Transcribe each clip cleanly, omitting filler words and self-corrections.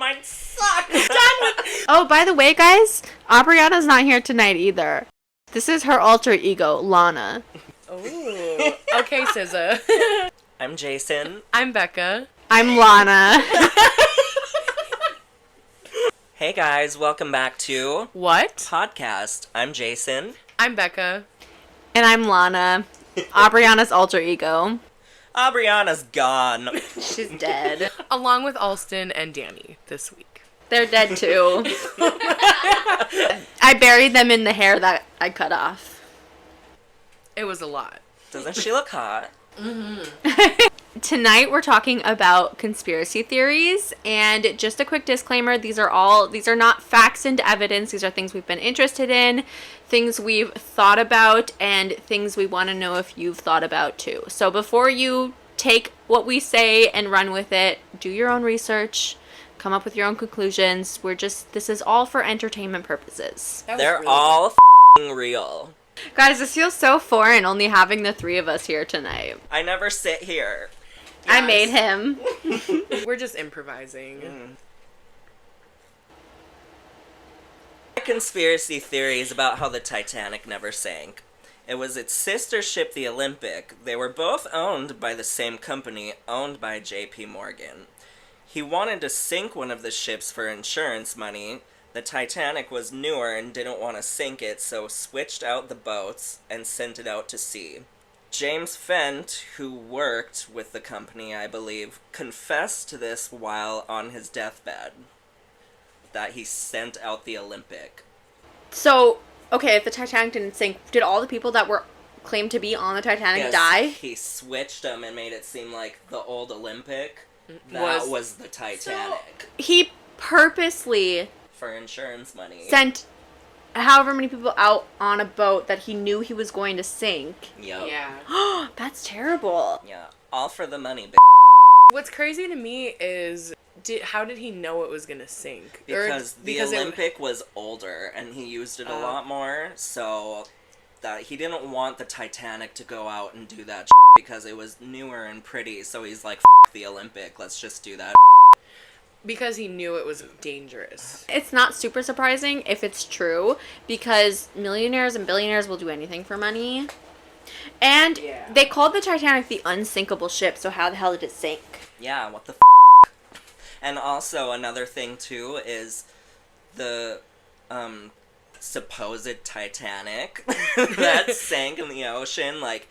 mine suck. Oh, by the way, guys, Aubriana's not here tonight either. This is her alter ego, Lana. Oh, okay, SZA. I'm Jason. I'm Becca. I'm Lana. Hey guys, welcome back to What? Podcast. I'm Jason. I'm Becca. And I'm Lana, Aubriana's alter ego. Aubriana's gone. She's dead. Along with Alston and Danny this week. They're dead too. I buried them in the hair that I cut off. It was a lot. Doesn't she look hot? Tonight we're talking about conspiracy theories, and just a quick disclaimer, these are not facts and evidence. These are things we've been interested in, things we've thought about, and things we want to know if you've thought about too. So before you take what we say and run with it, do your own research, come up with your own conclusions. This is all for entertainment purposes. They're really all f***ing real. Guys, this feels so foreign only having the three of us here tonight. I never sit here. I made him. We're just improvising. Conspiracy theories about how the Titanic never sank. It was its sister ship, the Olympic. They were both owned by the same company, owned by J.P. Morgan. He wanted to sink one of the ships for insurance money. The Titanic was newer and didn't want to sink it, so switched out the boats and sent it out to sea. James Fent, who worked with the company, I believe, confessed to this while on his deathbed, that he sent out the Olympic. So, okay, if the Titanic didn't sink, did all the people that were claimed to be on the Titanic die? He switched them and made it seem like the old Olympic, that was the Titanic. So, he purposely for insurance money. Sent however many people out on a boat that he knew he was going to sink. Yep. Yeah. That's terrible. Yeah. All for the money, What's crazy to me is, how did he know it was going to sink? Because the Olympic was older and he used it a lot more, so that he didn't want the Titanic to go out and do that because it was newer and pretty, so he's like, F the Olympic, let's just do that. Because he knew it was dangerous. It's not super surprising if it's true, because millionaires and billionaires will do anything for money. And they called the Titanic the unsinkable ship, so how the hell did it sink? Yeah, what the f***? And also, another thing, too, is the, supposed Titanic that sank in the ocean, like,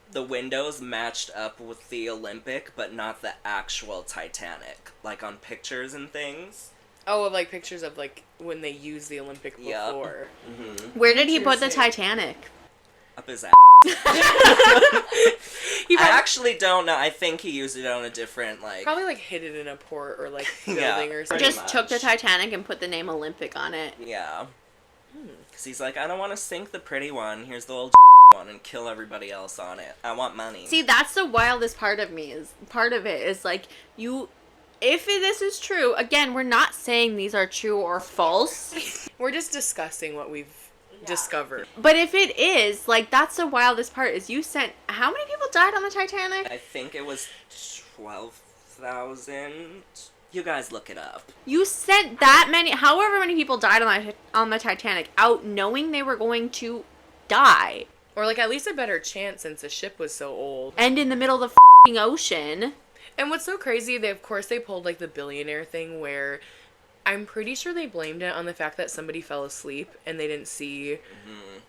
the windows matched up with the Olympic, but not the actual Titanic, like on pictures and things. Oh, of like pictures of like when they used the Olympic before. Yep. Mm-hmm. Where did he put the Titanic? Up his ass. I actually don't know. I think he used it on a different, like... Probably like hid it in a port or like building or something. Just took the Titanic and put the name Olympic on it. Yeah. Because he's like, I don't want to sink the pretty one. Here's the old one and kill everybody else on it. I want money. See, that's the wildest part of me. Part of it is like, if this is true, again, we're not saying these are true or false. We're just discussing what we've discovered. But if it is, like, that's the wildest part, is how many people died on the Titanic? I think it was 12,000. You guys look it up. You sent that many, however many people died on the Titanic, out knowing they were going to die. Or like at least a better chance since the ship was so old. And in the middle of the f***ing ocean. And what's so crazy, of course they pulled like the billionaire thing where I'm pretty sure they blamed it on the fact that somebody fell asleep and they didn't see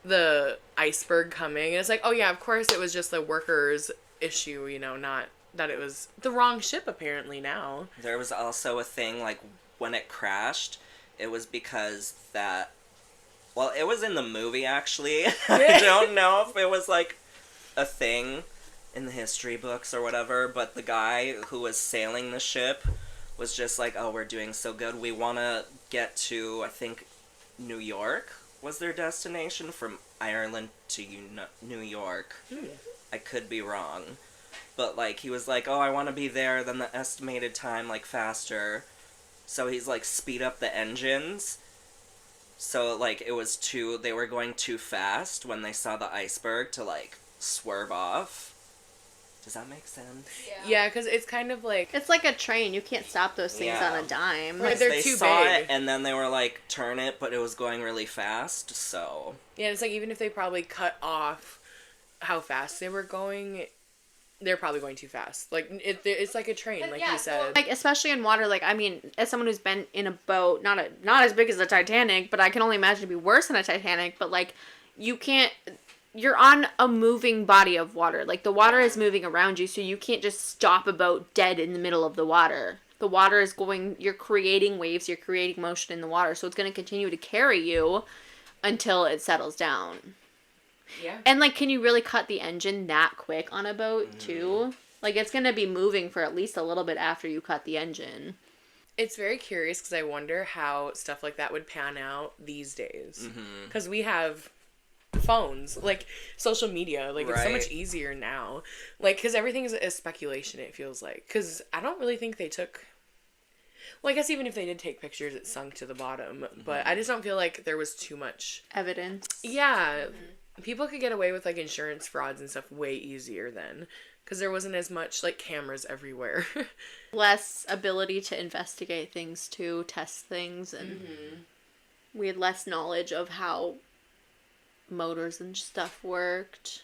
the iceberg coming. And it's like, oh yeah, of course it was just the workers' issue, not that it was the wrong ship apparently now. There was also a thing, like, when it crashed, it was because that... Well, it was in the movie, actually. I don't know if it was, like, a thing in the history books or whatever, but the guy who was sailing the ship was just like, oh, we're doing so good. We want to get to, I think, New York was their destination, from Ireland to New York. I could be wrong. But, like, he was like, oh, I want to be there, then the estimated time, like, faster. So he's like, speed up the engines. So, like, they were going too fast when they saw the iceberg to, like, swerve off. Does that make sense? Yeah, because it's kind of like... It's like a train. You can't stop those things on a dime. Right, they're they too saw big. it, and then they were like, turn it, but it was going really fast, so... Yeah, it's like even if they probably cut off how fast they were going, they're probably going too fast. Like, it's like a train, like you said. Like, especially in water, like, I mean, as someone who's been in a boat, not as big as the Titanic, but I can only imagine it'd be worse than a Titanic, but, like, you can't... You're on a moving body of water. Like, the water is moving around you, so you can't just stop a boat dead in the middle of the water. The water is going... You're creating waves, you're creating motion in the water, so it's going to continue to carry you until it settles down. Yeah. And, like, can you really cut the engine that quick on a boat, too? Like, it's going to be moving for at least a little bit after you cut the engine. It's very curious because I wonder how stuff like that would pan out these days. Because we have... phones, like social media, like it's so much easier now, like because everything is a speculation, it feels like, because I don't really think they took, well, I guess even if they did take pictures, it sunk to the bottom, but I just don't feel like there was too much Evidence. People could get away with like insurance frauds and stuff way easier then, because there wasn't as much like cameras everywhere. Less ability to investigate things too, test things, and we had less knowledge of how motors and stuff worked.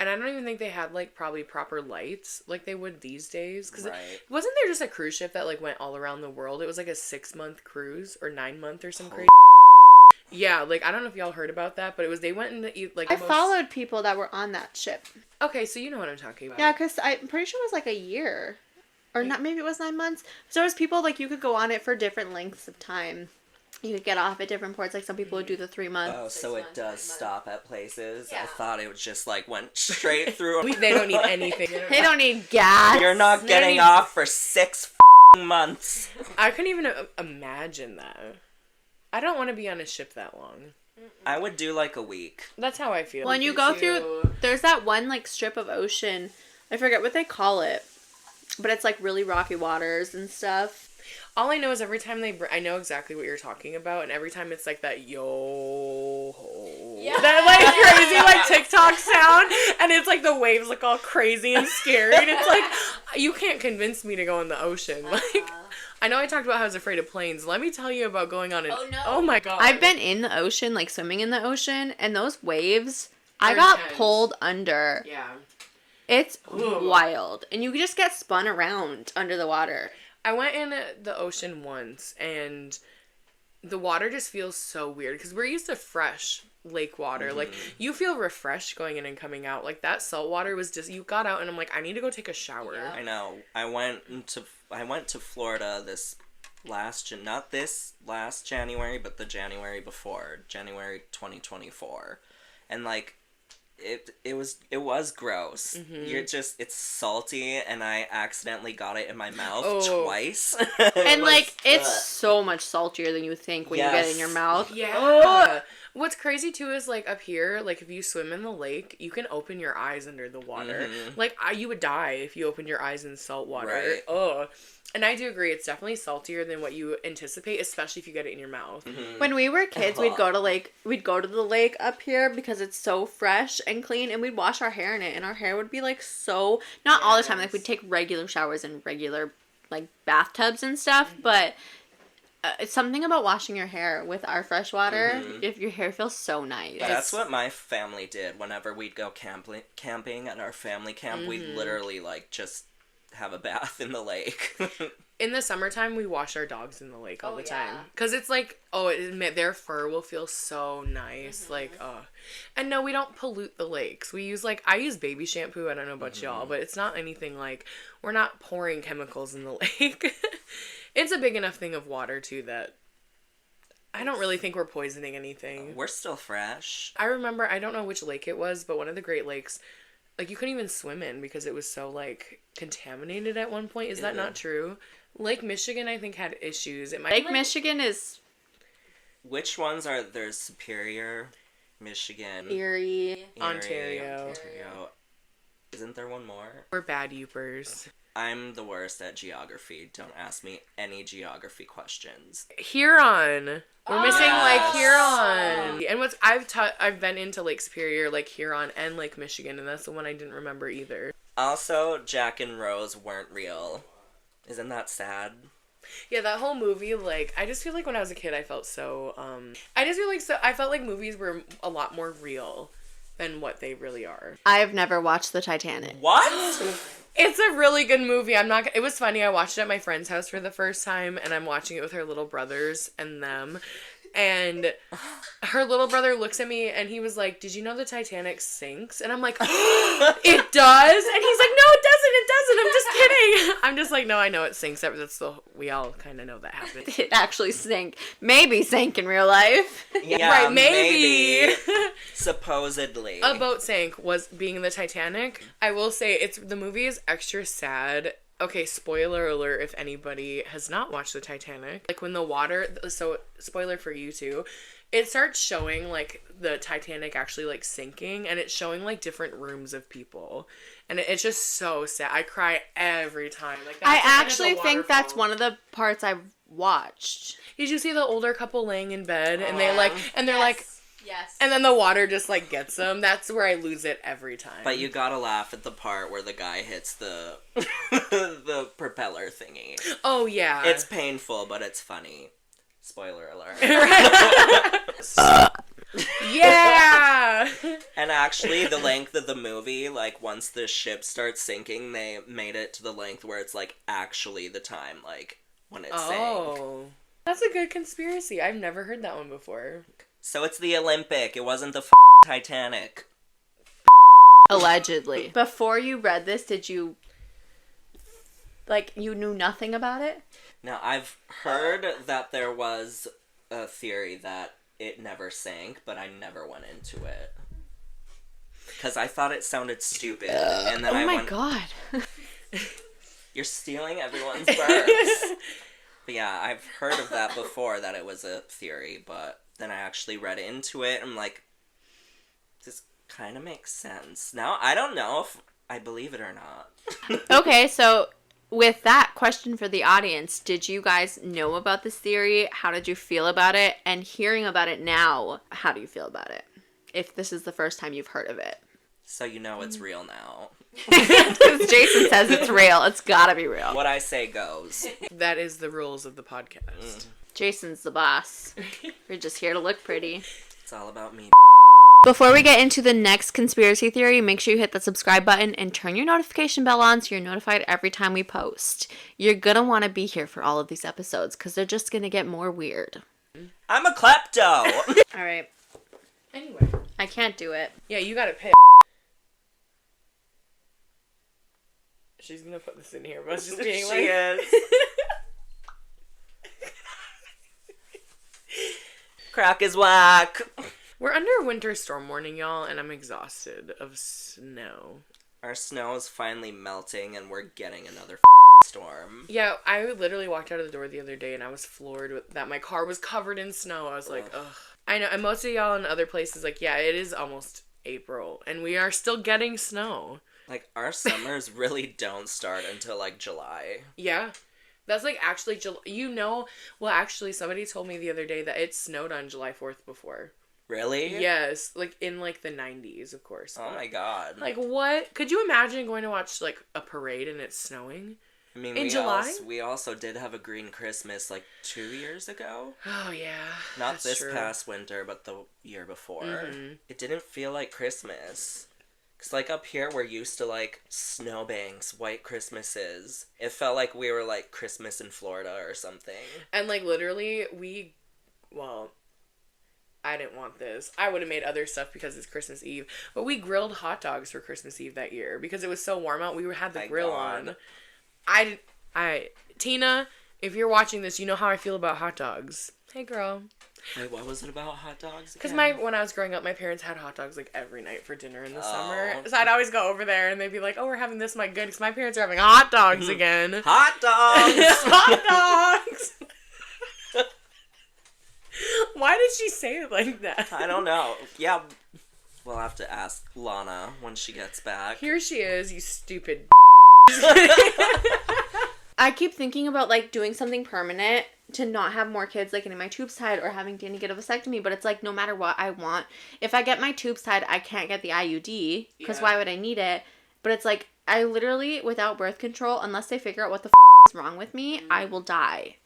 And I don't even think they had like probably proper lights like they would these days, because wasn't there just a cruise ship that like went all around the world? It was like a 6-month cruise or 9-month or some crazy. Yeah, like I don't know if y'all heard about that, but it was they went in the like. I followed people that were on that ship. Okay, so you know what I'm talking about. Yeah, because I'm pretty sure it was like a year, or not. Maybe it was 9 months. So there was people like you could go on it for different lengths of time. You could get off at different ports. Like some people would do the 3 months. Oh, so it does stop at places? Yeah. I thought it was just like went straight through. They don't need anything. They don't need gas. You're not getting off for 6 months. I couldn't even imagine that. I don't want to be on a ship that long. I would do like a week. That's how I feel. When you go through, there's that one like strip of ocean. I forget what they call it, but it's like really rocky waters and stuff. All I know is every time I know exactly what you're talking about, and every time it's like that yo, that like crazy like TikTok sound, and it's like the waves look all crazy and scary, and it's like you can't convince me to go in the ocean. Like I know I talked about how I was afraid of planes. Let me tell you about going on an. Oh my god! I've been in the ocean, like swimming in the ocean, and those waves, I got pulled under. Yeah. It's wild, and you just get spun around under the water. I went in the ocean once, and the water just feels so weird, because we're used to fresh lake water. Like, you feel refreshed going in and coming out. Like, that salt water was just, you got out, and I'm like, I need to go take a shower. Yeah. I know. I went to Florida not this last January, but the January before, January 2024. And, like, it was gross. It's salty, and I accidentally got it in my mouth twice. And like it's so much saltier than you think when you get it in your mouth. Yeah. What's crazy too is like up here, like if you swim in the lake, you can open your eyes under the water. Like you would die if you opened your eyes in salt water. Right. Oh. And I do agree, it's definitely saltier than what you anticipate, especially if you get it in your mouth. When we were kids, we'd go to the lake up here because it's so fresh and clean, and we'd wash our hair in it, and our hair would be like so, not all the time, like we'd take regular showers in regular like bathtubs and stuff, but it's something about washing your hair with our fresh water. If your hair feels so nice. That's what my family did whenever we'd go camping at our family camp. We'd literally like just have a bath in the lake. In the summertime, we wash our dogs in the lake all the time. Because it's like, their fur will feel so nice. Like, And no, we don't pollute the lakes. We use, like, I use baby shampoo. I don't know about y'all, but it's not anything like, we're not pouring chemicals in the lake. It's a big enough thing of water, too, that I don't really think we're poisoning anything. We're still fresh. I remember, I don't know which lake it was, but one of the Great Lakes, like, you couldn't even swim in because it was so, like, contaminated at one point. Is that not true? Lake Michigan, I think, had issues. Lake Michigan is... Which ones are... There's Superior, Michigan... Erie, Ontario. Isn't there one more? We're bad youpers. I'm the worst at geography. Don't ask me any geography questions. Huron. We're missing Lake Yes. Huron. And I've been into Lake Superior, Lake Huron, and Lake Michigan, and that's the one I didn't remember either. Also, Jack and Rose weren't real. Isn't that sad? Yeah, that whole movie, like, I just feel like when I was a kid, I felt so, I felt like movies were a lot more real than what they really are. I've never watched the Titanic. What? It's a really good movie. It was funny. I watched it at my friend's house for the first time, and I'm watching it with her little brothers and them. And her little brother looks at me, and he was like, "Did you know the Titanic sinks?" And I'm like, "It does?" And he's like, "No, it doesn't. I'm just kidding." I'm just like, "No, I know it sinks. We all kind of know that happened." It actually sank. Maybe sank in real life. Yeah, Right, maybe. Supposedly. A boat sank was being the Titanic. I will say the movie is extra sad. Okay, spoiler alert if anybody has not watched the Titanic. Like when the water, so spoiler for you too, it starts showing like the Titanic actually like sinking, and it's showing like different rooms of people. And it's just so sad. I cry every time. Like I actually think that's one of the parts I watched. Did you see the older couple laying in bed and they're like, Yes. and then the water just like gets them? That's where I lose it every time. But you gotta laugh at the part where the guy hits the the propeller thingy. Oh yeah. It's painful, but it's funny. Spoiler alert. Yeah. And actually, the length of the movie, like, once the ship starts sinking, they made it to the length where it's, like, actually the time, like, when it sank. Oh. That's a good conspiracy. I've never heard that one before. So it's the Olympic. It wasn't the Titanic. Allegedly. Before you read this, did you, like, you knew nothing about it? Now, I've heard that there was a theory that it never sank, but I never went into it. Because I thought it sounded stupid. And then Oh I my went, god. You're stealing everyone's burps. But yeah, I've heard of that before, that it was a theory, but then I actually read into it, and I'm like, this kind of makes sense. Now, I don't know if I believe it or not. Okay, so with that question for the audience, did you guys know about this theory? How did you feel about it? And hearing about it now, how do you feel about it? If this is the first time you've heard of it. So you know it's real now. Because Jason says it's real. It's gotta be real. What I say goes. That is the rules of the podcast. Jason's the boss. We're just here to look pretty. It's all about me. Before we get into the next conspiracy theory, make sure you hit the subscribe button and turn your notification bell on so you're notified every time we post. You're gonna want to be here for all of these episodes because they're just gonna get more weird. I'm a klepto! Alright. Anyway. I can't do it. Yeah, you gotta pick. She's gonna put this in here, but it's just being She is. Crack is whack. We're under a winter storm warning, y'all, and I'm exhausted of snow. Our snow is finally melting and we're getting another storm. Yeah, I literally walked out of the door the other day and I was floored with that my car was covered in snow. I was like, ugh. I know, and most of y'all in other places, like, yeah, it is almost April, and we are still getting snow. Like, our summers really don't start until, like, July. Yeah. That's, like, actually, well, actually, somebody told me the other day that it snowed on July 4th before. Really? Yes, like, in, like, the 90s, of course. Oh my god. Like, what? Could you imagine going to watch, like, a parade and it's snowing? I mean, in July? We also did have a green Christmas, like, 2 years ago. Oh, yeah. Not that's this true. past winter, but the year before. Mm-hmm. It didn't feel like Christmas. Because, like, up here, we're used to, like, snowbanks, white Christmases. It felt like we were, like, Christmas in Florida or something. And, like, literally, I didn't want this. I would have made other stuff because it's Christmas Eve. But we grilled hot dogs for Christmas Eve that year. Because it was so warm out, we had the grill on. Tina, if you're watching this, you know how I feel about hot dogs. Hey, girl. Wait, what was it about hot dogs Because again? when I was growing up, my parents had hot dogs, like, every night for dinner in the summer. So I'd always go over there, and they'd be like, oh, we're having this, my goodness. My parents are having hot dogs again. Hot dogs! Hot dogs! Why did she say it like that? I don't know. Yeah, we'll have to ask Lana when she gets back. Here she is, you stupid. I keep thinking about, like, doing something permanent to not have more kids, like, getting my tubes tied or having Danny get a vasectomy, but it's like, no matter what I want, if I get my tubes tied, I can't get the IUD, because why would I need it? But it's like, I literally, without birth control, unless they figure out what the is wrong with me, I will die.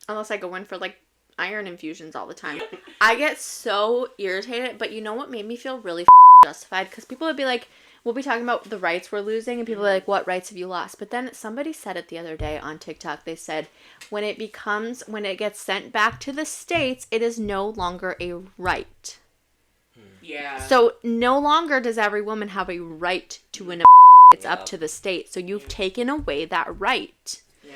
Unless I go in for, like, iron infusions all the time. I get so irritated, but you know what made me feel really justified? Because people would be like, we'll be talking about the rights we're losing, and people are like, what rights have you lost? But then somebody said it the other day on TikTok. They said, when it gets sent back to the States, it is no longer a right. Yeah. So no longer does every woman have a right to an it's up to the state. So you've taken away that right. Yeah.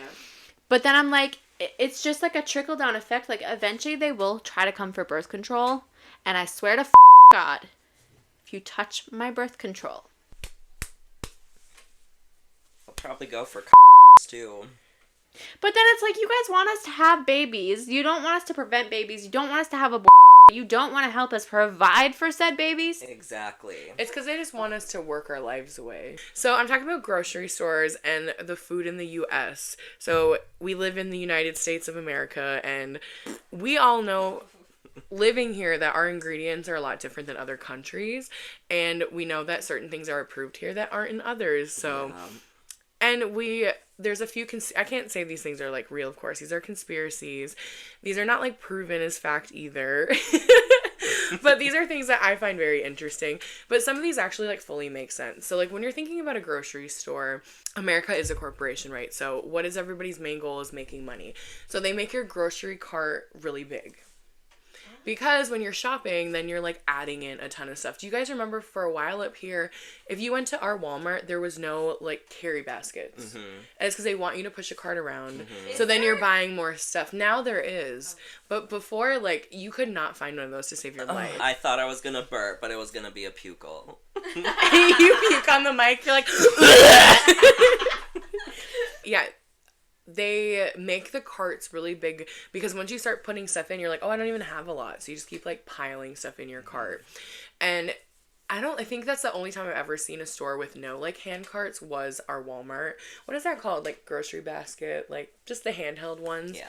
But then I'm like, it's just like a trickle-down effect. Like, eventually they will try to come for birth control. And I swear to God, if you touch my birth control, I'll probably go for too. But then it's like, you guys want us to have babies. You don't want us to prevent babies. You don't want us to have you don't want to help us provide for said babies. Exactly. It's because they just want us to work our lives away. So I'm talking about grocery stores and the food in the U.S. So we live in the United States of America, and we all know, living here, that our ingredients are a lot different than other countries. And we know that certain things are approved here that aren't in others. So... Yeah. And there's a few, I can't say these things are, like, real, of course. These are conspiracies. These are not, like, proven as fact either. But these are things that I find very interesting. But some of these actually, like, fully make sense. So, like, when you're thinking about a grocery store, America is a corporation, right? So what is everybody's main goal? Is making money. So they make your grocery cart really big. Because when you're shopping, then you're, like, adding in a ton of stuff. Do you guys remember for a while up here, if you went to our Walmart, there was no, like, carry baskets. Mm-hmm. And it's because they want you to push a cart around. Mm-hmm. So then you're buying more stuff. Now there is. But before, like, you could not find one of those to save your life. I thought I was going to burp, but it was going to be a pukel. You puke on the mic. You're like... Yeah. They make the carts really big because once you start putting stuff in, you're like, oh, I don't even have a lot. So you just keep, like, piling stuff in your cart. And I think that's the only time I've ever seen a store with no, like, hand carts was our Walmart. What is that called? Like, grocery basket? Like, just the handheld ones? Yeah.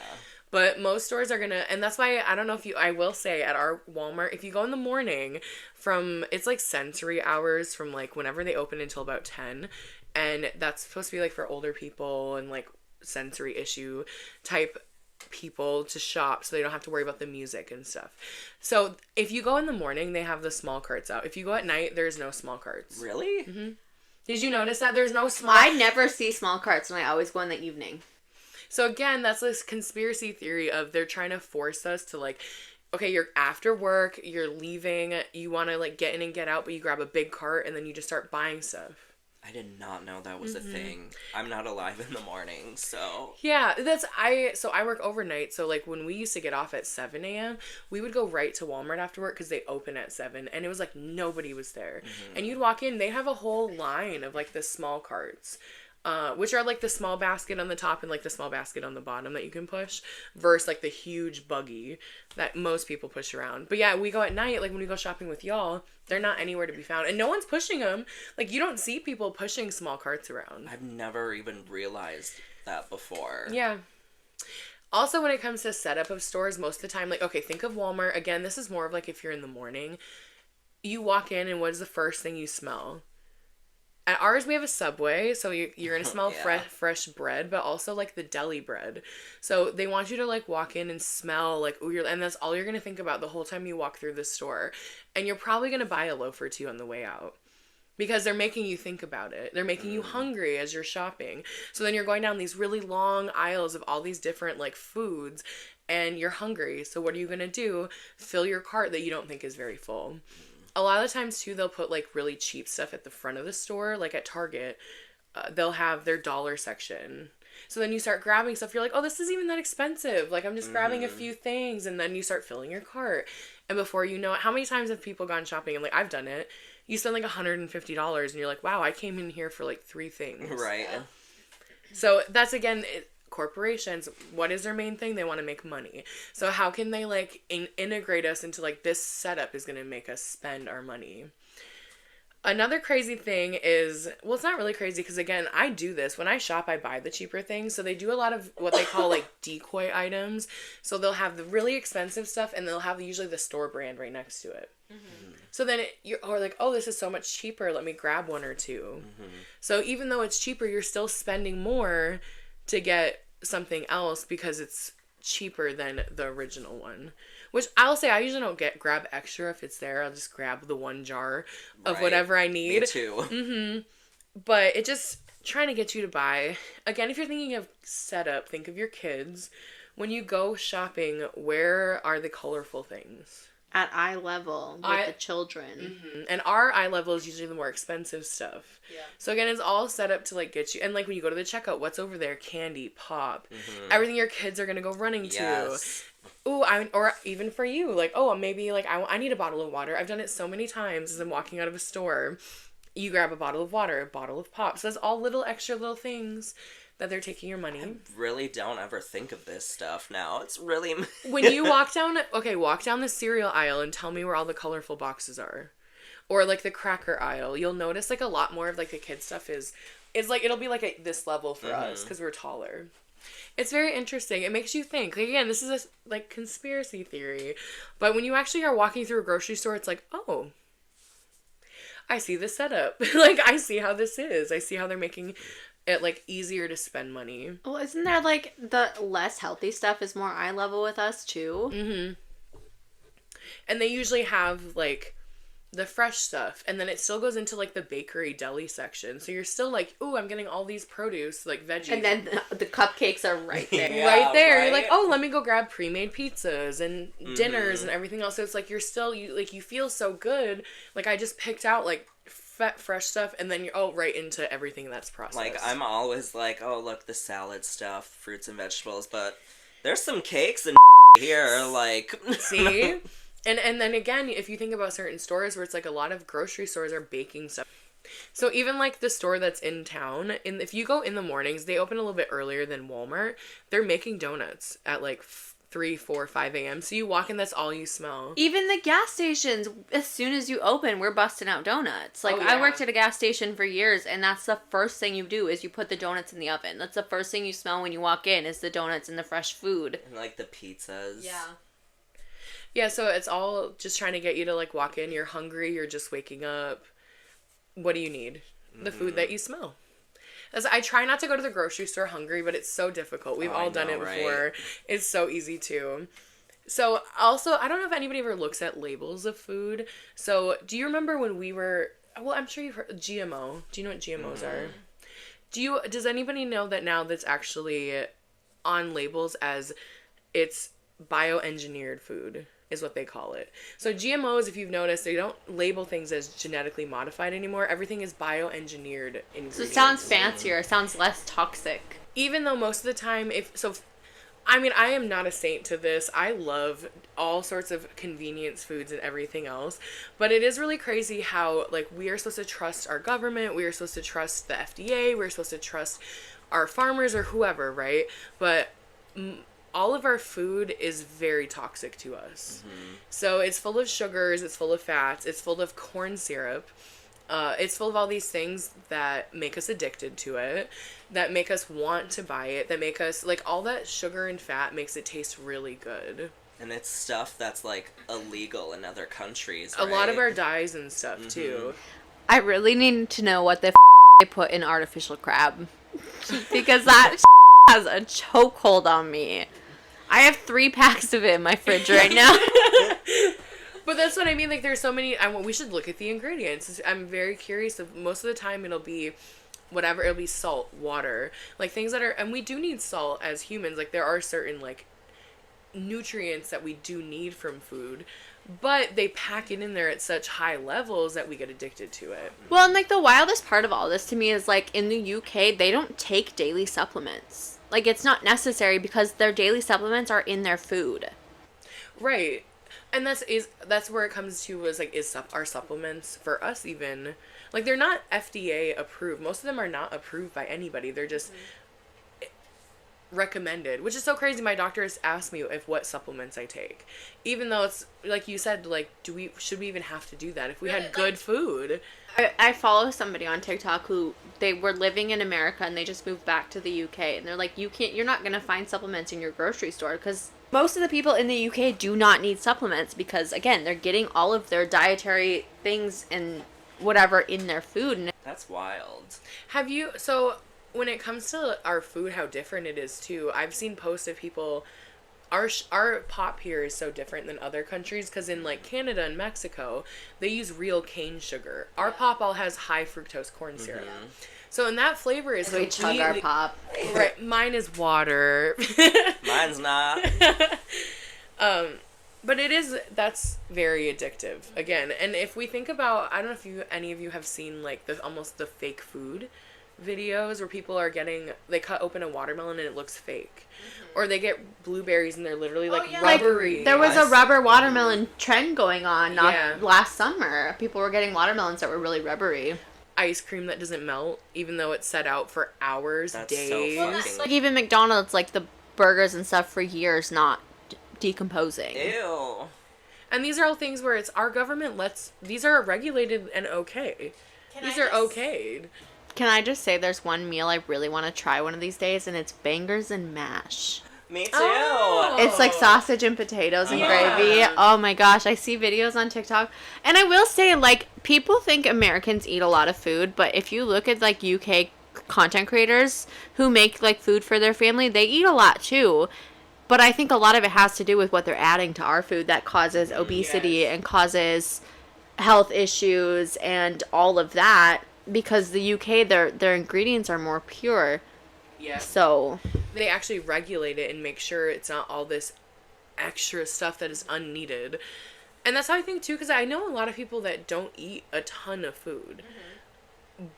But most stores are gonna, and that's why, I don't know if I will say at our Walmart, if you go in the morning it's like sensory hours from, like, whenever they open until about 10. And that's supposed to be, like, for older people and, like, sensory issue type people to shop so they don't have to worry about the music and stuff. So if you go in the morning, they have the small carts out. If you go at night, there's no small carts. Really? Mm-hmm. Did you notice that there's no small... I never see small carts, and I always go in the evening. So again, that's this conspiracy theory of they're trying to force us to, like, okay, you're after work, you're leaving, you want to, like, get in and get out, but you grab a big cart and then you just start buying stuff. I did not know that was a thing. I'm not alive in the morning, so... Yeah, so I work overnight, so, like, when we used to get off at 7 a.m., we would go right to Walmart after work because they open at 7, and it was, like, nobody was there. Mm-hmm. And you'd walk in, they have a whole line of, like, the small carts, which are, like, the small basket on the top and, like, the small basket on the bottom that you can push, versus, like, the huge buggy that most people push around. But, yeah, we go at night, like, when we go shopping with y'all, they're not anywhere to be found. And no one's pushing them. Like, you don't see people pushing small carts around. I've never even realized that before. Yeah. Also, when it comes to setup of stores, most of the time, like, okay, think of Walmart. Again, this is more of, like, if you're in the morning. You walk in, and what is the first thing you smell? At ours, we have a Subway, so you're going to smell fresh bread, but also, like, the deli bread. So they want you to, like, walk in and smell, like, ooh, and that's all you're going to think about the whole time you walk through the store. And you're probably going to buy a loaf or two on the way out. Because they're making you think about it. They're making you hungry as you're shopping. So then you're going down these really long aisles of all these different, like, foods, and you're hungry. So what are you going to do? Fill your cart that you don't think is very full. A lot of the times, too, they'll put, like, really cheap stuff at the front of the store. Like, at Target, they'll have their dollar section. So then you start grabbing stuff. You're like, oh, this isn't even that expensive. Like, I'm just grabbing a few things. And then you start filling your cart. And before you know it, how many times have people gone shopping? And, like, I've done it. You spend, like, $150. And you're like, wow, I came in here for, like, 3 things. Right. So that's, again... corporations, what is their main thing? They want to make money. So how can they, like, integrate us into, like, this setup is going to make us spend our money? Another crazy thing is, well, it's not really crazy because, again, I do this. When I shop, I buy the cheaper things. So they do a lot of what they call, like, decoy items. So they'll have the really expensive stuff, and they'll have usually the store brand right next to it. Mm-hmm. So then you're like, oh, this is so much cheaper. Let me grab one or two. Mm-hmm. So even though it's cheaper, you're still spending more to get something else because it's cheaper than the original one. Which I'll say I usually don't grab extra if it's there. I'll just grab the one jar of whatever I need. Me too. Mm-hmm. But it just trying to get you to buy. Again, if you're thinking of setup, think of your kids. When you go shopping, where are the colorful things? At eye level with the children. Mm-hmm. And our eye level is usually the more expensive stuff. Yeah. So again, it's all set up to like get you. And like when you go to the checkout, what's over there? Candy, pop, everything your kids are gonna go running to. Ooh, or even for you, like, oh, maybe like I need a bottle of water. I've done it so many times as I'm walking out of a store. You grab a bottle of water, a bottle of pop. So that's all little extra little things that they're taking your money. I really don't ever think of this stuff now. It's really... When you walk down the cereal aisle and tell me where all the colorful boxes are. Or like the cracker aisle. You'll notice like a lot more of like the kid stuff is like, it'll be like this level for us because we're taller. It's very interesting. It makes you think. Like, again, this is a like conspiracy theory. But when you actually are walking through a grocery store, it's like, oh, I see the setup. Like, I see how this is. I see how they're making it like easier to spend money. Well, isn't there like the less healthy stuff is more eye level with us too? Mm-hmm. And they usually have like the fresh stuff, and then it still goes into like the bakery deli section. So you're still like, ooh, I'm getting all these produce, like veggies. And then the cupcakes are right there. Yeah, right there. Right? You're like, oh, let me go grab pre-made pizzas and dinners and everything else. So it's like you feel so good. Like I just picked out like fresh stuff, and then you're right into everything that's processed. Like I'm always like, oh, look, the salad stuff, fruits and vegetables, but there's some cakes and here, like... See? And then again, if you think about certain stores where it's like a lot of grocery stores are baking stuff. So even like the store that's in town, if you go in the mornings, they open a little bit earlier than Walmart. They're making donuts at like 3, 4, 5 a.m. So you walk in, that's all you smell. Even the gas stations, as soon as you open, we're busting out donuts. Like, I worked at a gas station for years, and that's the first thing you do is you put the donuts in the oven. That's the first thing you smell when you walk in is the donuts and the fresh food. And like the pizzas. Yeah. Yeah, so it's all just trying to get you to, like, walk in. You're hungry. You're just waking up. What do you need? The food that you smell. As I try not to go to the grocery store hungry, but it's so difficult. We've all done it before. Right? It's so easy to. So, also, I don't know if anybody ever looks at labels of food. So, do you remember when we were... Well, I'm sure you've heard... GMO. Do you know what GMOs are? Does anybody know that now that's actually on labels as it's bioengineered food? Is what they call it. So GMOs, if you've noticed, they don't label things as genetically modified anymore. Everything is bioengineered ingredients. So it sounds fancier. It sounds less toxic. Even though most of the time, I am not a saint to this. I love all sorts of convenience foods and everything else. But it is really crazy how, like, we are supposed to trust our government. We are supposed to trust the FDA. We're supposed to trust our farmers or whoever, right? But... all of our food is very toxic to us. Mm-hmm. So it's full of sugars, it's full of fats, it's full of corn syrup. It's full of all these things that make us addicted to it, that make us want to buy it, that make us, like, all that sugar and fat makes it taste really good. And it's stuff that's, like, illegal in other countries, right? A lot of our dyes and stuff, too. I really need to know what they put in artificial crab. Because that has a chokehold on me. I have 3 packs of it in my fridge right now. But that's what I mean. Like, there's so many. We should look at the ingredients. I'm very curious. Most of the time, it'll be whatever. It'll be salt, water, like things that are. And we do need salt as humans. Like, there are certain like nutrients that we do need from food. But they pack it in there at such high levels that we get addicted to it. Well, and like the wildest part of all this to me is like in the UK, they don't take daily supplements. Like, it's not necessary because their daily supplements are in their food. Right. And that's where it comes to is our supplements for us even. Like, they're not FDA approved. Most of them are not approved by anybody. They're just... recommended, which is so crazy. My doctor has asked me if what supplements I take, even though it's like you said, like, should we even have to do that if we had good food? I follow somebody on TikTok who they were living in America and they just moved back to the UK, and they're like, you're not gonna find supplements in your grocery store because most of the people in the UK do not need supplements because, again, they're getting all of their dietary things and whatever in their food. And That's wild. So when it comes to our food, how different it is too. I've seen posts of people. Our pop here is so different than other countries because in like Canada and Mexico, they use real cane sugar. Our pop all has high fructose corn syrup. So and that flavor is we chug our pop. Right, mine is water. Mine's not. But that's very addictive again. And if we think about, I don't know if any of you have seen like almost the fake food videos where people are they cut open a watermelon and it looks fake, or they get blueberries and they're literally rubbery. Like, there was a rubber watermelon trend going on last summer. People were getting watermelons that were really rubbery. Ice cream that doesn't melt even though it's set out for hours, days. So Like even McDonald's, like the burgers and stuff for years not decomposing. Ew. And these are all things where it's our government these are regulated and okay. These are okayed. Can I just say there's one meal I really want to try one of these days, and it's bangers and mash. Me too. Oh. It's like sausage and potatoes and gravy. Oh my gosh, I see videos on TikTok. And I will say, like, people think Americans eat a lot of food, but if you look at, like, UK content creators who make, like, food for their family, they eat a lot too. But I think a lot of it has to do with what they're adding to our food that causes obesity and causes health issues and all of that. Because the UK, their ingredients are more pure. Yeah. So they actually regulate it and make sure it's not all this extra stuff that is unneeded. And that's how I think too, because I know a lot of people that don't eat a ton of food,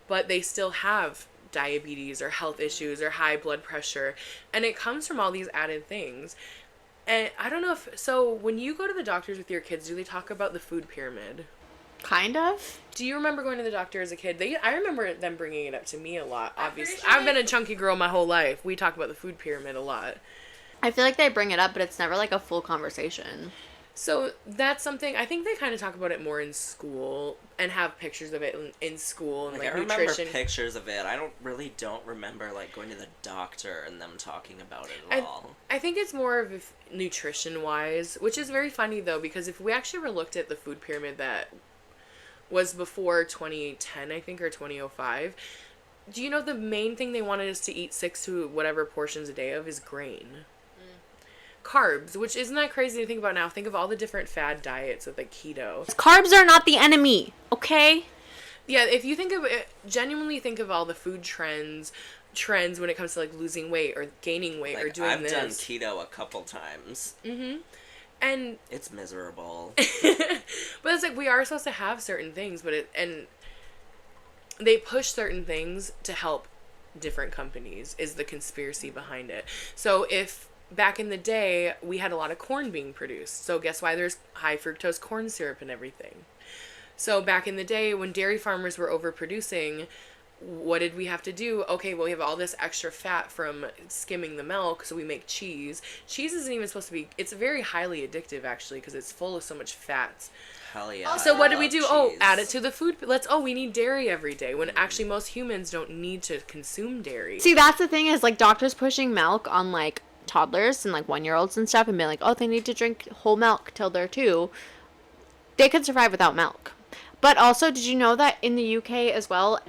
but they still have diabetes or health issues or high blood pressure, and it comes from all these added things. And I don't know so when you go to the doctors with your kids, do they talk about the food pyramid? kind of. Do you remember going to the doctor as a kid? I remember them bringing it up to me a lot, obviously. I've been a chunky girl my whole life. We talk about the food pyramid a lot. I feel like they bring it up, but it's never like a full conversation. So that's something, I think they kind of talk about it more in school and have pictures of it in school and like I nutrition. remember pictures of it. I don't remember like going to the doctor and them talking about it at all. I think it's more of nutrition wise, which is very funny though, because if we actually ever looked at the food pyramid that was before 2010, I think, or 2005, do you know the main thing they wanted us to eat 6 to whatever portions a day of is grain? Carbs, which isn't that crazy to think about now. Think of all the different fad diets with like keto. Carbs are not the enemy, okay? Yeah, if you think of it, genuinely think of all the food trends when it comes to like losing weight or gaining weight or doing I've this. done keto a couple times. Mm-hmm. And it's miserable. But it's like we are supposed to have certain things, and they push certain things to help different companies is the conspiracy behind it. So if back in the day, we had a lot of corn being produced. So guess why there's high fructose corn syrup and everything. So back in the day, when dairy farmers were overproducing, what did we have to do? Okay, well, we have all this extra fat from skimming the milk, so we make cheese. Cheese isn't even supposed to be... It's very highly addictive, actually, because it's full of so much fats. Hell yeah. So what do we do? Cheese. Oh, add it to the food. We need dairy every day, when actually most humans don't need to consume dairy. See, that's the thing is, like, doctors pushing milk on, like, toddlers and, like, 1-year-olds and stuff and being like, oh, they need to drink whole milk till they're 2. They could survive without milk. But also, did you know that in the UK as well...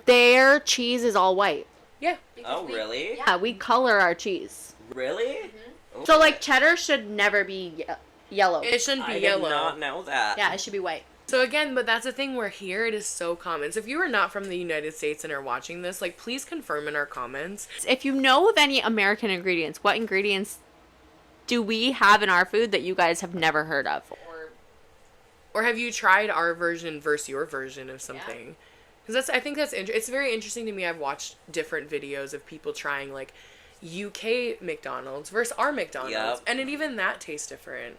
Their cheese is all white. Yeah. Oh, really? Yeah, we color our cheese. Really? Mm-hmm. Okay. So, like, cheddar should never be yellow. It shouldn't be I yellow. did not know that. Yeah, it should be white. So, again, but that's the thing where here it is so common. So, if you are not from the United States and are watching this, like, please confirm in our comments. If you know of any American ingredients, what ingredients do we have in our food that you guys have never heard of? Or have you tried our version versus your version of something? Yeah. Because I think it's very interesting to me. I've watched different videos of people trying like UK McDonald's versus our McDonald's, and even that tastes different.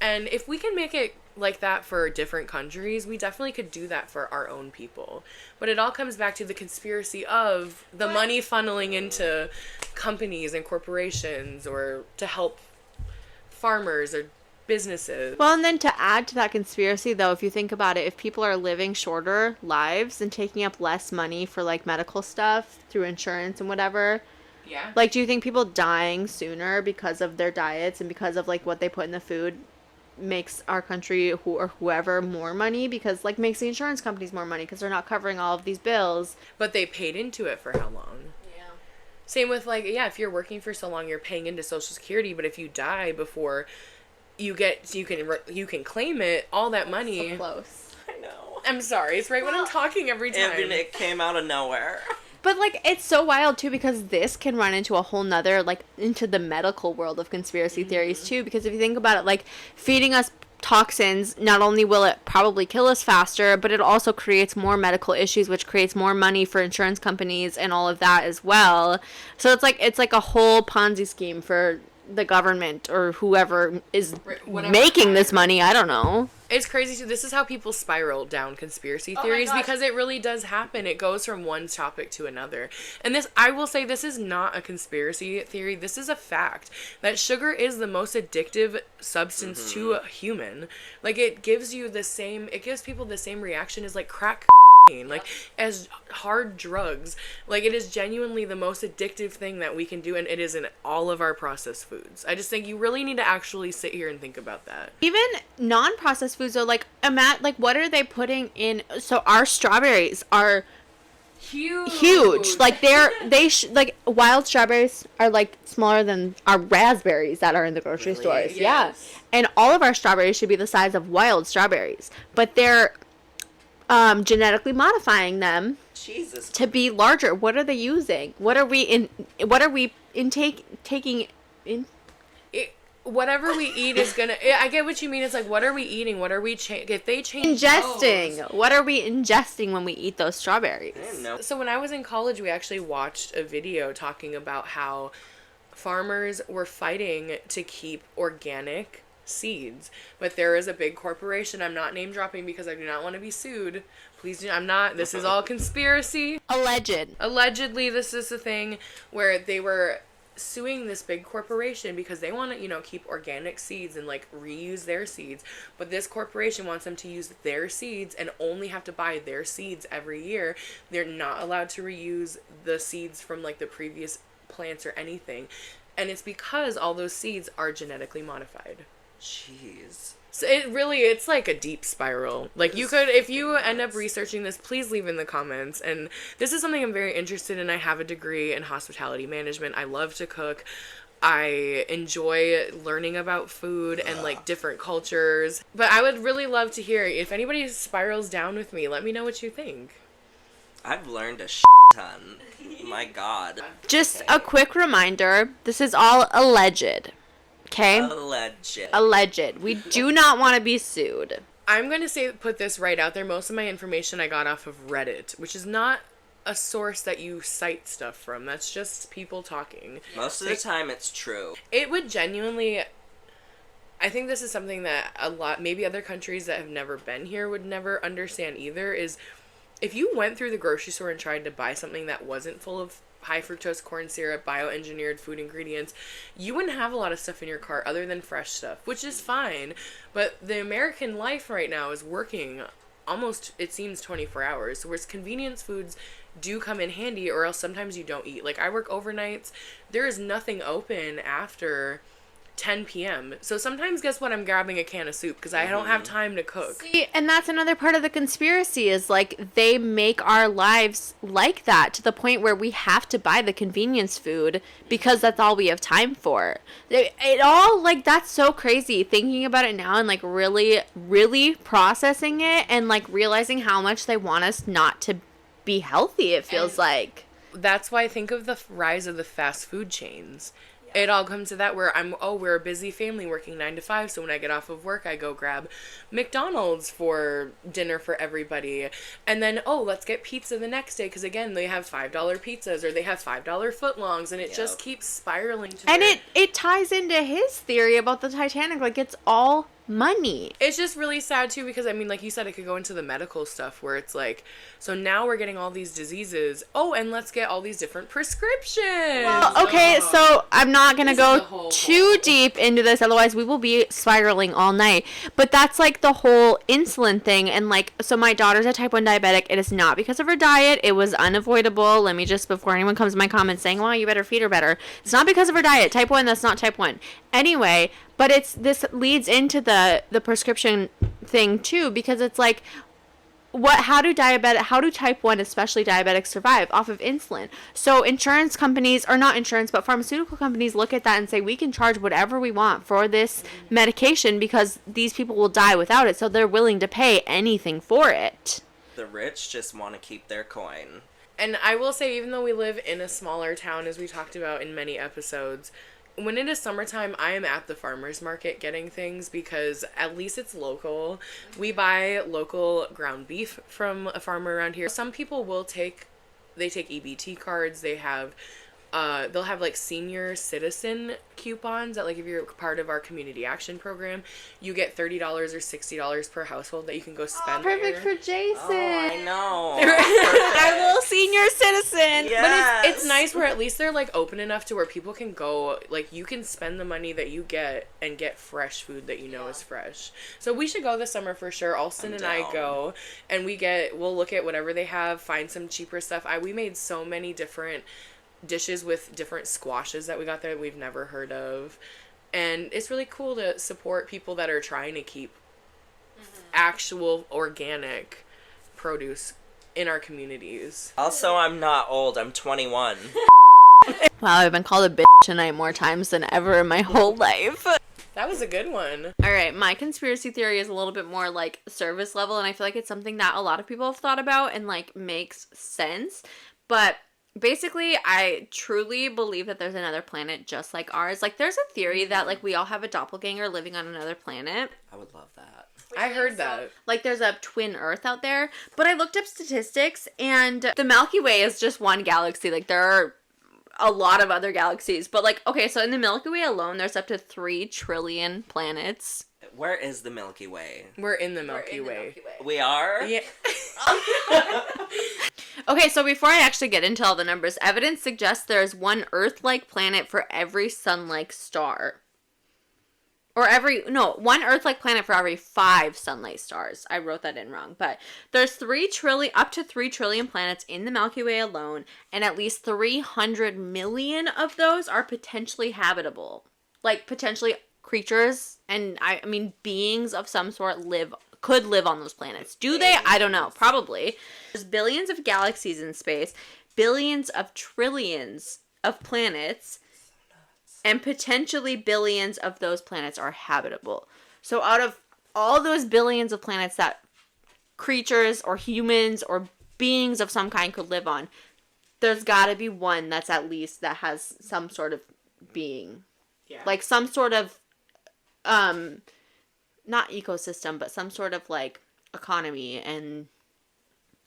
And if we can make it like that for different countries, we definitely could do that for our own people. But it all comes back to the conspiracy of the money funneling into companies and corporations, or to help farmers or businesses. Well, and then to add to that conspiracy, though, if you think about it, if people are living shorter lives and taking up less money for, like, medical stuff through insurance and whatever, Yeah. like, do you think people dying sooner because of their diets and because of, like, what they put in the food makes our country or whoever more money? Because, like, makes the insurance companies more money because they're not covering all of these bills. But they paid into it for how long? Yeah. Same with, like, yeah, if you're working for so long, you're paying into Social Security, but if you die before you can claim it, all that money. So close. I know. I'm sorry, it's right when I'm talking every time. I mean, it came out of nowhere. But, like, it's so wild, too, because this can run into a whole nother, like, into the medical world of conspiracy theories, too. Because if you think about it, like, feeding us toxins, not only will it probably kill us faster, but it also creates more medical issues, which creates more money for insurance companies and all of that as well. So it's like a whole Ponzi scheme for the government or whoever is making this money. I don't know. It's crazy too. This is how people spiral down conspiracy theories, because it really does happen. It goes from one topic to another. And this, I will say, this is not a conspiracy theory. This is a fact that sugar is the most addictive substance to a human. Like, it gives people the same reaction as, like, crack, like, as hard drugs. Like, it is genuinely the most addictive thing that we can do, and it is in all of our processed foods. I just think you really need to actually sit here and think about that. Even non-processed foods, though, like, what are they putting in? So our strawberries are huge. Like, like, wild strawberries are, like, smaller than our raspberries that are in the grocery stores. Yes. Yeah. And all of our strawberries should be the size of wild strawberries, but they're genetically modifying them Jesus. to be larger. What are they using? What are we taking in? Whatever we eat is gonna. I get what you mean. It's like, what are we eating? What are we if they change Ingesting. those. What are we ingesting when we eat those strawberries? I didn't know. So when I was in college, we actually watched a video talking about how farmers were fighting to keep organic seeds, but there is a big corporation, I'm not name dropping because I do not want to be sued, please do, I'm not, this is all conspiracy, allegedly this is a thing where they were suing this big corporation because they want to, keep organic seeds and, like, reuse their seeds, but this corporation wants them to use their seeds and only have to buy their seeds every year. They're not allowed to reuse the seeds from, like, the previous plants or anything, and it's because all those seeds are genetically modified. Jeez. So it's like a deep spiral. Like, you could, if you end up researching this, please leave in the comments. And this is something I'm very interested in. I have a degree in hospitality management. I love to cook. I enjoy learning about food and, like, different cultures. But I would really love to hear, if anybody spirals down with me, let me know what you think. I've learned a ton. My God. Just a quick reminder, this is all alleged. Okay? Alleged. We do not want to be sued. I'm going to put this right out there. Most of my information I got off of Reddit, which is not a source that you cite stuff from. That's just people talking. Most of the time it's true. It would genuinely... I think this is something that maybe other countries that have never been here would never understand either, is if you went through the grocery store and tried to buy something that wasn't full of high fructose corn syrup, bioengineered food ingredients, you wouldn't have a lot of stuff in your cart other than fresh stuff, which is fine. But the American life right now is working almost, it seems, 24 hours. Whereas convenience foods do come in handy, or else sometimes you don't eat. Like, I work overnights. There is nothing open after 10 p.m. So sometimes, guess what? I'm grabbing a can of soup because I don't have time to cook. See, and that's another part of the conspiracy, is, like, they make our lives like that to the point where we have to buy the convenience food because that's all we have time for. It all, like, that's so crazy thinking about it now and, like, really, really processing it and, like, realizing how much they want us not to be healthy, it feels like. That's why I think of the rise of the fast food chains. It all comes to that where we're a busy family working 9 to 5, so when I get off of work, I go grab McDonald's for dinner for everybody. And then, let's get pizza the next day, because again, they have $5 pizzas, or they have $5 footlongs, and it just keeps spiraling to And it ties into his theory about the Titanic. Like, it's all money. It's just really sad too because I mean, like you said, it could go into the medical stuff where it's like, so now we're getting all these diseases. Oh, and let's get all these different prescriptions. Well, okay, so I'm not gonna go too deep into this, otherwise we will be spiraling all night. But that's like the whole insulin thing, and like, so my daughter's a type 1 diabetic. It is not because of her diet. It was unavoidable. Let me just, before anyone comes to my comments saying, well, you better feed her better. It's not because of her diet. Type 1, that's not type 1. Anyway, but this leads into the prescription thing too, because it's like, how do type 1, especially diabetics, survive off of insulin? So insurance companies, or not insurance, but pharmaceutical companies look at that and say, we can charge whatever we want for this medication because these people will die without it, so they're willing to pay anything for it. The rich just want to keep their coin. And I will say, even though we live in a smaller town, as we talked about in many episodes, when it is summertime, I am at the farmer's market getting things because at least it's local. We buy local ground beef from a farmer around here. Some people take EBT cards. They'll have like senior citizen coupons that, like, if you're part of our community action program, you get $30 or $60 per household that you can go spend. Perfect for Jason. Oh, I know. Our little senior citizen. Yes. But it's nice where at least they're like open enough to where people can go, like, you can spend the money that you get and get fresh food that you know is fresh. So we should go this summer for sure. Alston and I go, and we'll look at whatever they have, find some cheaper stuff. We made so many different dishes with different squashes that we got there that we've never heard of, and it's really cool to support people that are trying to keep actual organic produce in our communities. Also, I'm not old. I'm 21. Wow, I've been called a bitch tonight more times than ever in my whole life. That was a good one. All right, my conspiracy theory is a little bit more like service level, and I feel like it's something that a lot of people have thought about and like makes sense, but basically, I truly believe that there's another planet just like ours. Like, there's a theory that, like, we all have a doppelganger living on another planet. I would love that. I heard that. Like, there's a twin Earth out there. But I looked up statistics, and the Milky Way is just one galaxy. Like, there are a lot of other galaxies. But, like, okay, so in the Milky Way alone, there's up to 3 trillion planets. Where is the Milky Way? We're in the Milky Way. We are? Yeah. Okay, so before I actually get into all the numbers, evidence suggests there's one Earth-like planet for every sun-like star. Or one Earth-like planet for every 5 sun-like stars. I wrote that in wrong. But there's up to 3 trillion planets in the Milky Way alone, and at least 300 million of those are potentially habitable. Like, potentially creatures, and I mean beings of some sort could live on those planets. Do they? I don't know. Probably. There's billions of galaxies in space, billions of trillions of planets, and potentially billions of those planets are habitable. So out of all those billions of planets that creatures or humans or beings of some kind could live on, there's got to be one that's at least that has some sort of being. Yeah. Like some sort of not ecosystem, but some sort of, like, economy, and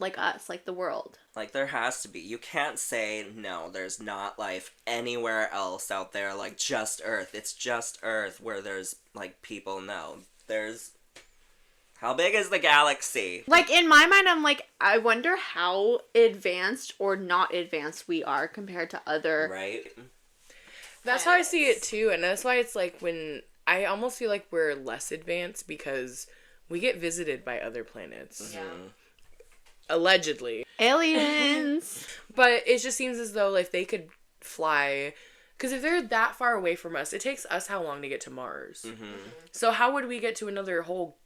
like us, like the world. Like, there has to be. You can't say, no, there's not life anywhere else out there, like, just Earth. It's just Earth where there's, like, people. No. There's... How big is the galaxy? Like, in my mind, I'm like, I wonder how advanced or not advanced we are compared to other... Right? That's how I see it, too, and that's why it's like when... I almost feel like we're less advanced because we get visited by other planets. Yeah. Allegedly. Aliens! But it just seems as though, like, they could fly... Because if they're that far away from us, it takes us how long to get to Mars? Mm-hmm. So how would we get to another whole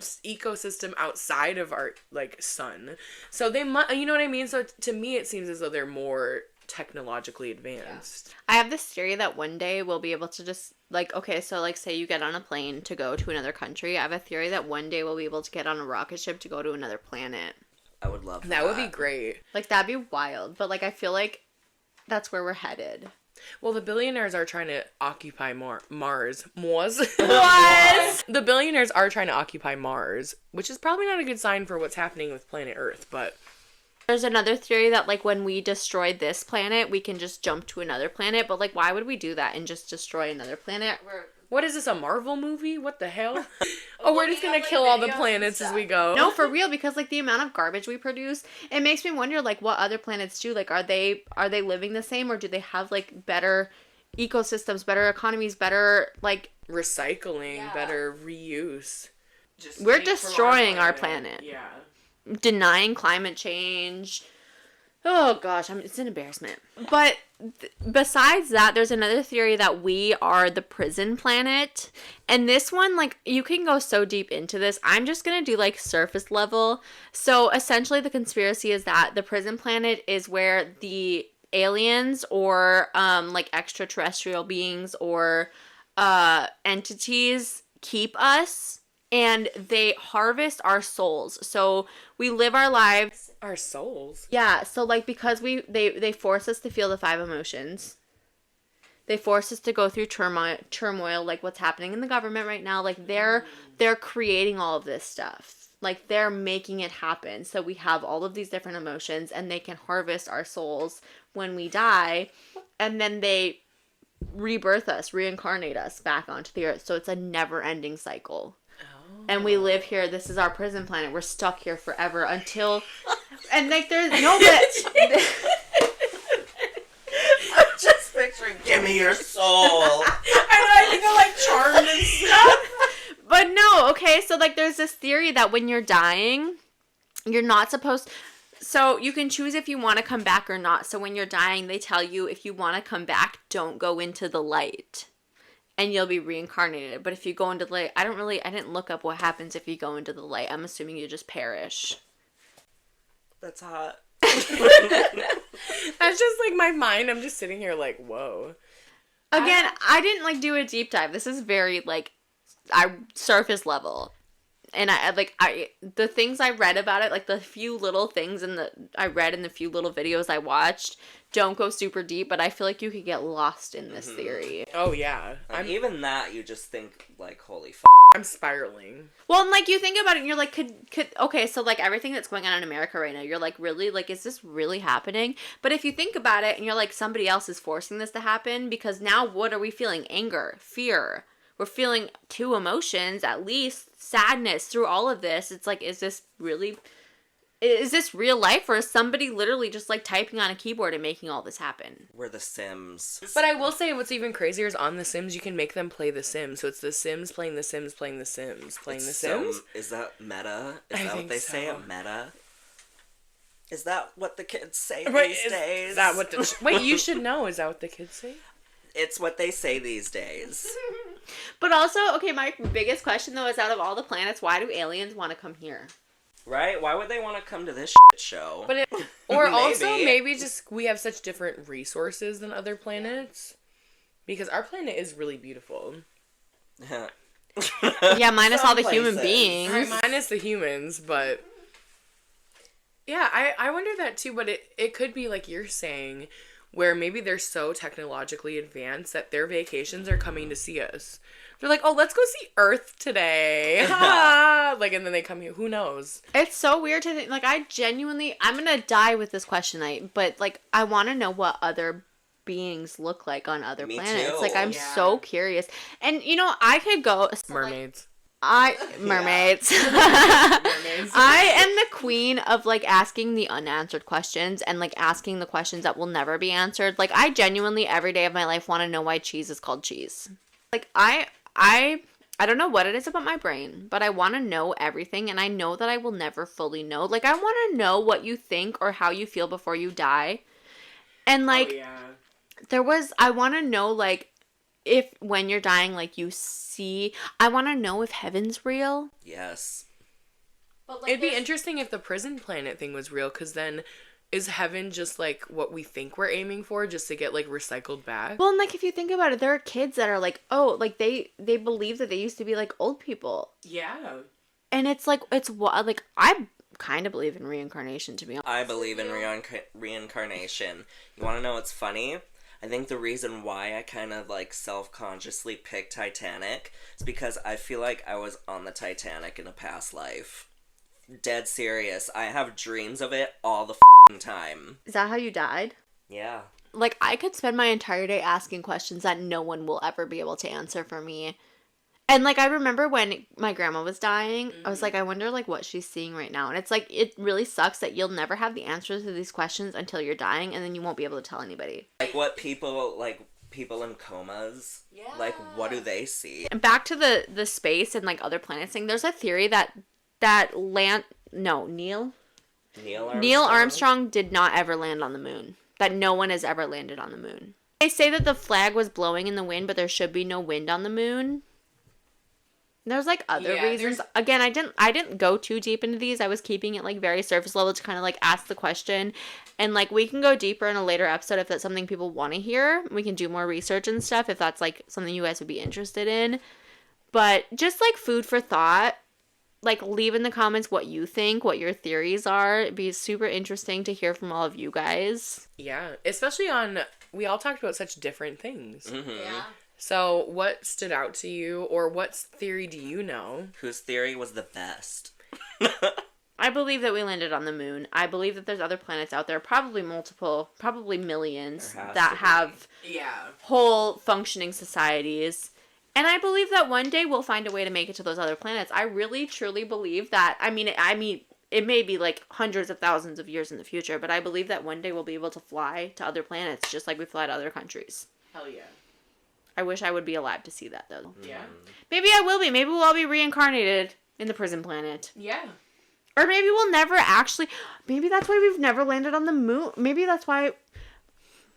ecosystem outside of our, like, sun? So they might... You know what I mean? So to me, it seems as though they're more... technologically advanced. I have this theory that one day we'll be able to just, like, okay, so, like, say you get on a plane to go to another country. I have a theory that one day we'll be able to get on a rocket ship to go to another planet. I would love that. That would be great. Like, that'd be wild. But, like, I feel like that's where we're headed. Well, the billionaires are trying to occupy Mars. What? The billionaires are trying to occupy Mars, which is probably not a good sign for what's happening with planet Earth, but... There's another theory that, like, when we destroy this planet, we can just jump to another planet. But, like, why would we do that and just destroy another planet? What is this, a Marvel movie? What the hell? Oh, we're just gonna kill all the planets as we go. No, for real, because, like, the amount of garbage we produce, it makes me wonder, like, what other planets do. Like, are they living the same, or do they have, like, better ecosystems, better economies, better, like... recycling, better reuse. We're destroying our planet. Yeah. Denying climate change. Oh gosh, it's an embarrassment. But besides that, there's another theory that we are the prison planet. And this one, like, you can go so deep into this. I'm just going to do, like, surface level. So essentially the conspiracy is that the prison planet is where the aliens or like extraterrestrial beings or entities keep us. And they harvest our souls. So we live our lives. Our souls? Yeah. So, like, because they force us to feel the 5 emotions. They force us to go through turmoil, like what's happening in the government right now. Like, they're creating all of this stuff. Like, they're making it happen. So we have all of these different emotions, and they can harvest our souls when we die. And then they rebirth us, reincarnate us back onto the earth. So it's a never-ending cycle. And we live here. This is our prison planet. We're stuck here forever until... And, like, there's... No, but... I'm just picturing, give me your soul. I think I like charmed and stuff. But no, okay, so, like, there's this theory that when you're dying, you're not supposed... So you can choose if you want to come back or not. So when you're dying, they tell you if you want to come back, don't go into the light. And you'll be reincarnated. But if you go into the light, I didn't look up what happens if you go into the light. I'm assuming you just perish. That's hot. That's just, like, my mind. I'm just sitting here like, whoa. Again, I didn't, like, do a deep dive. This is very, like, surface level. And the things I read about it, like, the few little things I read in the few little videos I watched don't go super deep, but I feel like you could get lost in this theory. Oh, yeah. Even that, you just think, like, holy f***. I'm spiraling. Well, and, like, you think about it, and you're like, okay, so, like, everything that's going on in America right now, you're like, really? Like, is this really happening? But if you think about it, and you're like, somebody else is forcing this to happen, because now what are we feeling? Anger, fear. We're feeling 2 emotions, at least, sadness through all of this. It's like, is this real life, or is somebody literally just, like, typing on a keyboard and making all this happen? We're the Sims. But I will say what's even crazier is on The Sims, you can make them play The Sims. So it's The Sims playing The Sims playing The Sims playing The Sims. Is that meta? Is that what they say? A meta? Is that what the kids say these days? Is that what wait, you should know. Is that what the kids say? It's what they say these days. But also, okay, my biggest question, though, is out of all the planets, why do aliens want to come here? Right? Why would they want to come to this shit show? But or also, maybe just we have such different resources than other planets. Because our planet is really beautiful. Yeah, minus all the human beings. Right, minus the humans, but... Yeah, I wonder that too, but it could be like you're saying... where maybe they're so technologically advanced that their vacations are coming to see us. They're like, oh, let's go see Earth today. Like, and then they come here. Who knows? It's so weird to think, like, I'm going to die with this question, but, like, I want to know what other beings look like on other planets. Too. Like, I'm so curious. And, you know, I could go... Mermaids. Mermaids. I am the queen of, like, asking the unanswered questions and, like, asking the questions that will never be answered. Like, I genuinely every day of my life want to know why cheese is called cheese. Like, I don't know what it is about my brain, but I want to know everything, and I know that I will never fully know. Like, I want to know what you think or how you feel before you die. And, like, I want to know, like, if when you're dying, like, you see, I want to know if heaven's real. Yes. But, like, it'd be interesting if the prison planet thing was real, because then is heaven just, like, what we think we're aiming for, just to get, like, recycled back? Well, and, like, if you think about it, there are kids that are like, oh, like, they believe that they used to be, like, old people. Yeah. And it's, like, like, I kind of believe in reincarnation, to be honest. I believe in reincarnation. You want to know what's funny? I think the reason why I kind of, like, self-consciously picked Titanic is because I feel like I was on the Titanic in a past life. Dead serious. I have dreams of it all the time. Is that how you died? Yeah. Like, I could spend my entire day asking questions that no one will ever be able to answer for me. And, like, I remember when my grandma was dying, I was like, I wonder, like, what she's seeing right now. And it's like, it really sucks that you'll never have the answers to these questions until you're dying, and then you won't be able to tell anybody. Like, what people in comas, like, what do they see? And back to the space and, like, other planets thing, there's a theory that Neil Armstrong did not ever land on the moon. That no one has ever landed on the moon. They say that the flag was blowing in the wind, but there should be no wind on the moon. There's like other reasons. Again, I didn't go too deep into these. I was keeping it like very surface level to kind of like ask the question. And like we can go deeper in a later episode if that's something people want to hear. We can do more research and stuff if that's like something you guys would be interested in. But just like food for thought. Like, leave in the comments what you think, what your theories are. It'd be super interesting to hear from all of you guys. Yeah, especially we all talked about such different things. Mm-hmm. Yeah. So, what stood out to you, or what theory do you know? Whose theory was the best? I believe that we landed on the moon. I believe that there's other planets out there, probably multiple, probably millions, that have whole functioning societies. And I believe that one day we'll find a way to make it to those other planets. I really, truly believe that. I mean, it may be like hundreds of thousands of years in the future, but I believe that one day we'll be able to fly to other planets just like we fly to other countries. Hell yeah. I wish I would be alive to see that, though. Yeah. Maybe I will be. Maybe we'll all be reincarnated in the prison planet. Yeah. Or maybe we'll never actually... Maybe that's why we've never landed on the moon. Maybe that's why...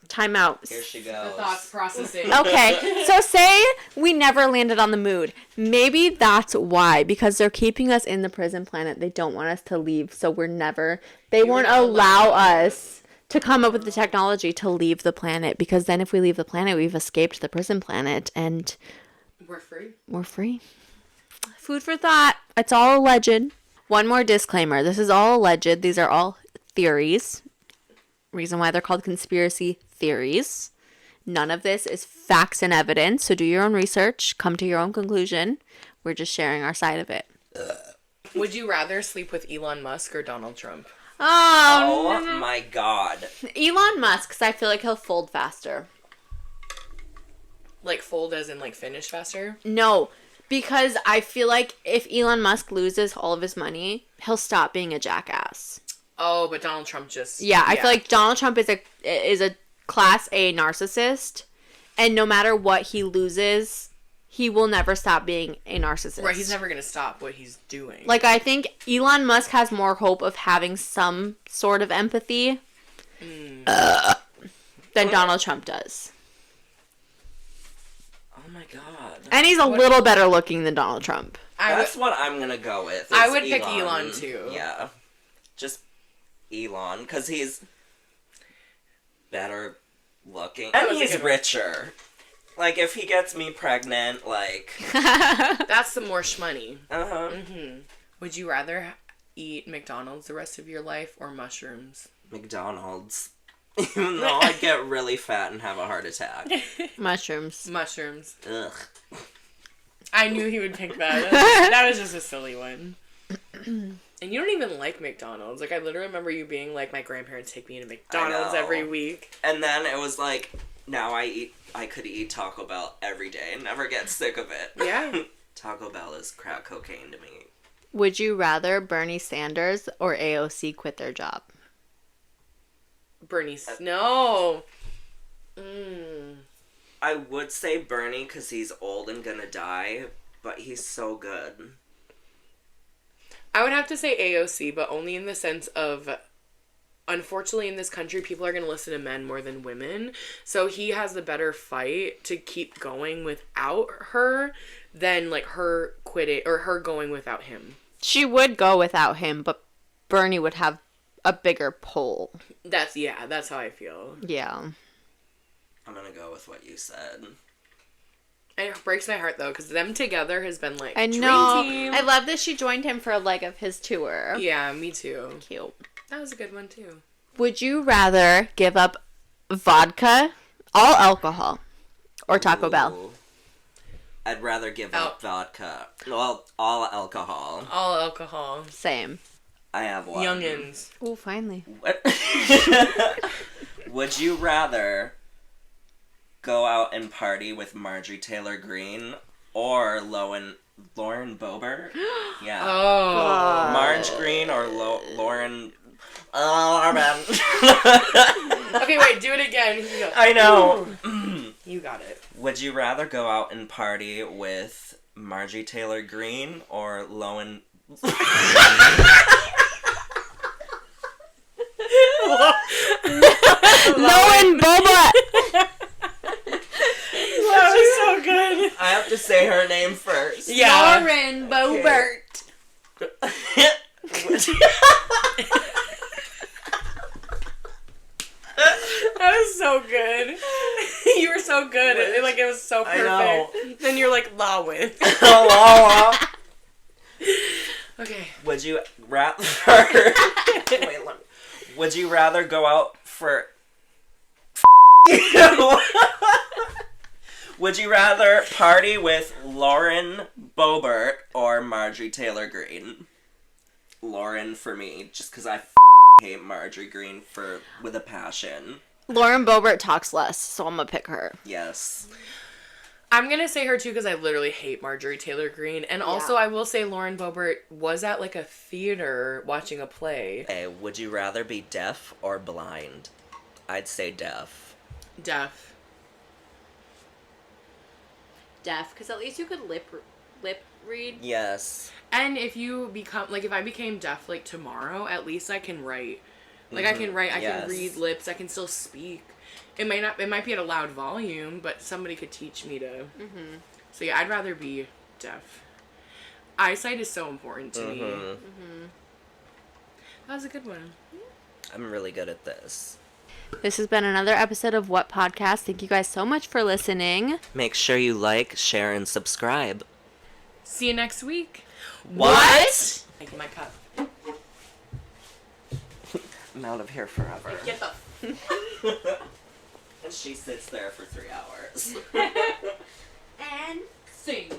Time out. Here she goes. The thoughts processing. Okay, so say we never landed on the moon. Maybe that's why, because they're keeping us in the prison planet. They don't want us to leave, so they won't allow us to come up with the technology to leave the planet, because then if we leave the planet, we've escaped the prison planet, and we're free. We're free. Food for thought. It's all alleged. One more disclaimer. This is all alleged. These are all theories. Reason why they're called conspiracy theories. None of this is facts and evidence, so do your own research, come to your own conclusion. We're just sharing our side of it. Would you rather sleep with Elon Musk or Donald Trump? Oh my god. Elon Musk, because I feel like he'll fold faster. Like fold as in like finish faster? No, because I feel like if Elon Musk loses all of his money, he'll stop being a jackass. Oh, but Donald Trump just... Yeah, I feel like Donald Trump is a class A narcissist, and no matter what he loses, he will never stop being a narcissist. Right, he's never going to stop what he's doing. Like, I think Elon Musk has more hope of having some sort of empathy than Donald Trump does. Oh my god. And he's a little better looking than Donald Trump. That's what I'm going to go with. I would pick Elon, too. Yeah. Just Elon, because he's better looking. And he's richer. Like, if he gets me pregnant, like... That's some more shmoney. Uh-huh. Mm-hmm. Would you rather eat McDonald's the rest of your life or mushrooms? McDonald's. Even though I'd get really fat and have a heart attack. Mushrooms. Ugh. I knew he would pick that. That was just a silly one. And you don't even like McDonald's. Like, I literally remember you being like, my grandparents take me to McDonald's every week. And then it was like, now I could eat Taco Bell every day and never get sick of it. Yeah. Taco Bell is crack cocaine to me. Would you rather Bernie Sanders or AOC quit their job? No. I would say Bernie because he's old and gonna die, but he's so good. I would have to say AOC, but only in the sense of, unfortunately in this country, people are going to listen to men more than women. So he has the better fight to keep going without her than, like, her quitting, or her going without him. She would go without him, but Bernie would have a bigger pull. That's how I feel. Yeah. I'm gonna go with what you said. And it breaks my heart, though, because them together has been, like, I dream know. team. I love that she joined him for a leg of his tour. Yeah, me too. Cute. That was a good one, too. Would you rather give up vodka, all alcohol, or Taco Bell? I'd rather give up vodka. Well, all alcohol. All alcohol. Same. I have one. Youngins. Oh, finally. What? Would you rather go out and party with Marjorie Taylor Greene or Lauren Boebert? Yeah. Oh. God. Marge Green or Lauren... Oh, man. Okay, wait, do it again. I know. You got it. Would you rather go out and party with Marjorie Taylor Greene or Lauren... Lauren Boebert. That was so good. I have to say her name first. Yeah. Lauren Boebert. That was so good. You were so good. It was so perfect. I know. Then you're like, Lawin. Okay. Would you rather... Would you rather go out for... Would you rather party with Lauren Boebert or Marjorie Taylor Greene? Lauren for me, just because I hate Marjorie Greene with a passion. Lauren Boebert talks less, so I'm gonna pick her. Yes. I'm gonna say her too because I literally hate Marjorie Taylor Greene, and also I will say Lauren Boebert was at like a theater watching a play. Hey, would you rather be deaf or blind? I'd say deaf. Deaf. Deaf, because at least you could lip read. Yes. And if I became deaf like tomorrow, at least I can write. Like I can write, I can read lips, I can still speak. It might be at a loud volume, but somebody could teach me to. Mm-hmm. So yeah, I'd rather be deaf. Eyesight is so important to me. Mm-hmm. That was a good one. I'm really good at this. This has been another episode of What Podcast. Thank you guys so much for listening. Make sure you like, share, and subscribe. See you next week. What? Take my cup. I'm out of here forever. Get the... And she sits there for 3 hours. And sing.